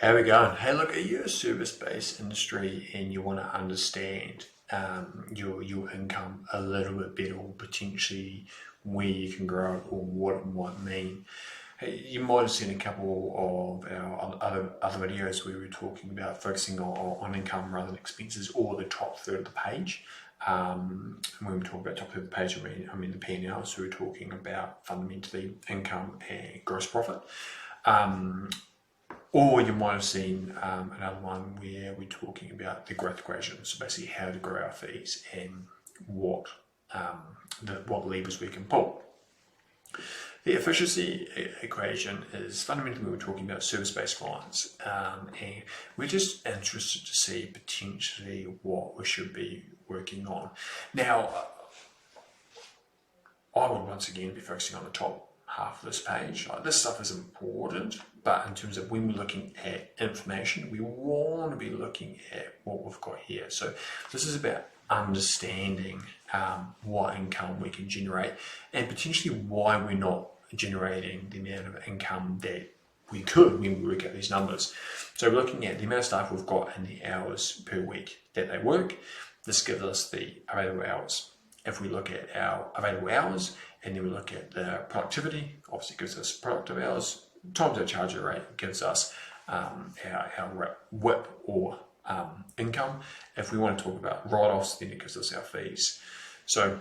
How we going? Hey, look, are you a service-based industry and you want to understand your income a little bit better, or potentially where you can grow it or what it might mean? Hey, you might have seen a couple of our other videos where we're talking about focusing on income rather than expenses, or the top third of the page. When we talk about top third of the page, I mean the P&L, so we're talking about fundamentally income and gross profit. Or you might have seen another one where we're talking about the growth equation, so basically how to grow our fees and what levers we can pull. The efficiency equation is fundamentally when we're talking about service-based clients, and we're just interested to see potentially what we should be working on. Now, I would once again be focusing on the top half of this page. This stuff is important, but in terms of when we're looking at information, we want to be looking at what we've got here. So this is about understanding what income we can generate and potentially why we're not generating the amount of income that we could when we work out these numbers. So we're looking at the amount of staff we've got and the hours per week that they work. This gives us the available hours. If we look at our available hours and then we look at the productivity, obviously it gives us productive hours, times our charge rate gives us our WIP or income. If we want to talk about write-offs, then it gives us our fees. So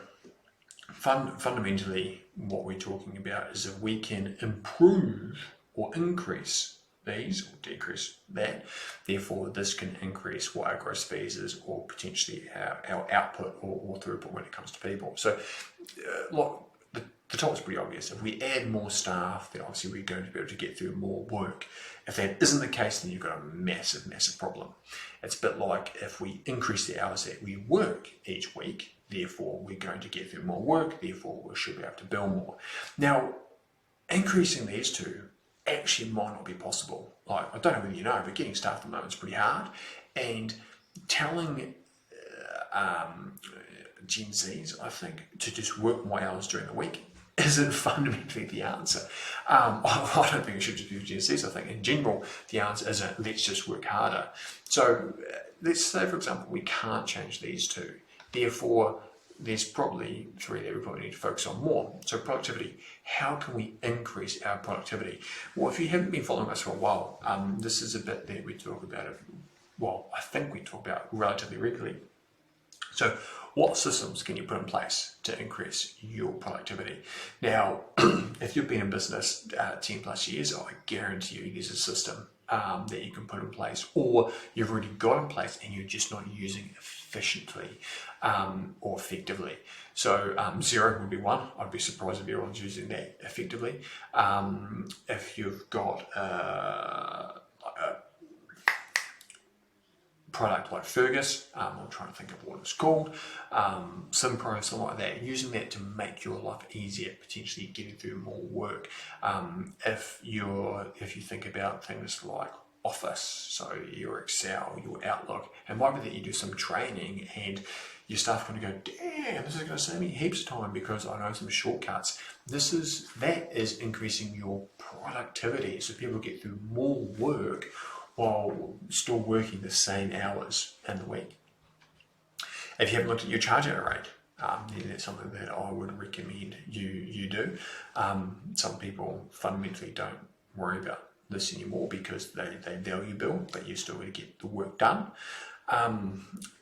fundamentally what we're talking about is if we can improve or increase these or decrease that, therefore this can increase what our gross fees is, or potentially our output or throughput when it comes to people. So look, the top is pretty obvious. If we add more staff, then obviously we're going to be able to get through more work. If that isn't the case, then you've got a massive problem. It's a bit like if we increase the hours that we work each week, therefore we're going to get through more work, therefore we should be able to bill more. Now, increasing these two actually might not be possible. Like, I don't know whether you know, but getting staff at the moment is pretty hard. And telling Gen Zs, I think, to just work more hours during the week isn't fundamentally the answer. I don't think it should just be Gen Zs. I think in general, the answer isn't let's just work harder. So let's say, for example, we can't change these two. Therefore, there's probably three that we probably need to focus on more. So productivity, how can we increase our productivity? Well, if you haven't been following us for a while, this is a bit that we talk about, I think we talk about relatively regularly. So what systems can you put in place to increase your productivity? Now, if you've been in business 10 plus years, I guarantee you there's a system that you can put in place, or you've already got in place and you're just not using efficiently or effectively. So Xero would be one. I'd be surprised if everyone's using that effectively. If you've got a product like Fergus, I'm trying to think of what it's called, Simpro, something like that, using that to make your life easier, potentially getting through more work. If you think about things like Office, so your Excel, your Outlook, it might be that you do some training and your staff are going to go, damn, this is going to save me heaps of time because I know some shortcuts. That is increasing your productivity, so people get through more work while still working the same hours in the week. If you haven't looked at your charge out rate, then that's something that I would recommend you do. Some people fundamentally don't worry about this anymore because they value bill, but you're still going to get the work done.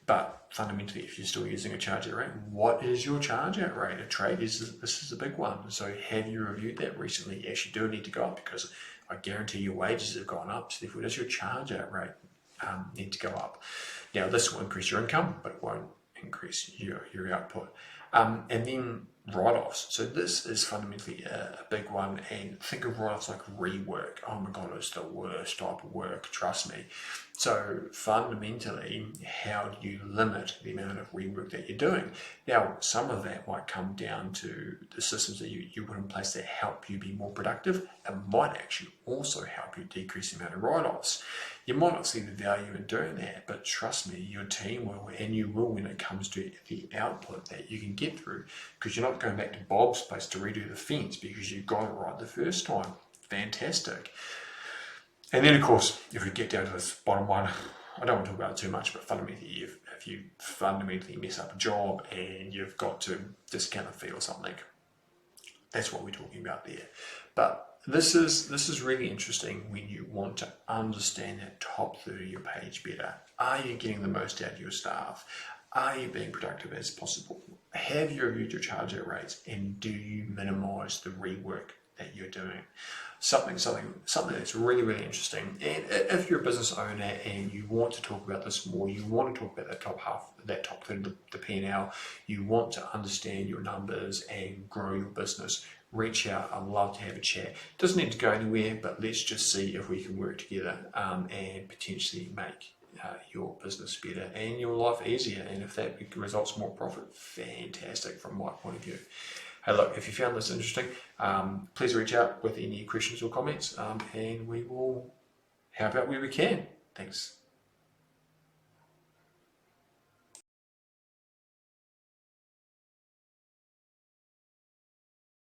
But fundamentally, if you're still using a charge out rate, what is your charge out rate? This is a big one. So have you reviewed that recently? You actually do need to go up, because I guarantee your wages have gone up, so therefore does your charge out rate need to go up. Now this will increase your income, but it won't increase your output. And then write-offs. So this is fundamentally a big one, and think of write-offs like rework. Oh my God, it's the worst type of work, trust me. So fundamentally, how do you limit the amount of rework that you're doing? Now, some of that might come down to the systems that you put in place that help you be more productive. It might actually also help you decrease the amount of write-offs. You might not see the value in doing that, but trust me, your team will, and you will when it comes to the output that you can get through, because you're not going back to Bob's place to redo the fence because you got it right the first time. Fantastic. And then of course, if we get down to this bottom one, I don't want to talk about it too much, but fundamentally, if you fundamentally mess up a job and you've got to discount a fee or something, that's what we're talking about there. But this is really interesting when you want to understand that top third of your page better. Are you getting the most out of your staff? Are you being productive as possible? Have you reviewed your charge out rates, and do you minimise the rework that you're doing? Something that's really, really interesting. And if you're a business owner and you want to talk about this more, you want to talk about that top third of the P&L, you want to understand your numbers and grow your business, reach out. I'd love to have a chat. Doesn't need to go anywhere, but let's just see if we can work together and potentially make your business better and your life easier. And if that results in more profit, fantastic from my point of view. Hey, look, if you found this interesting, please reach out with any questions or comments, and we will help out where we can. Thanks.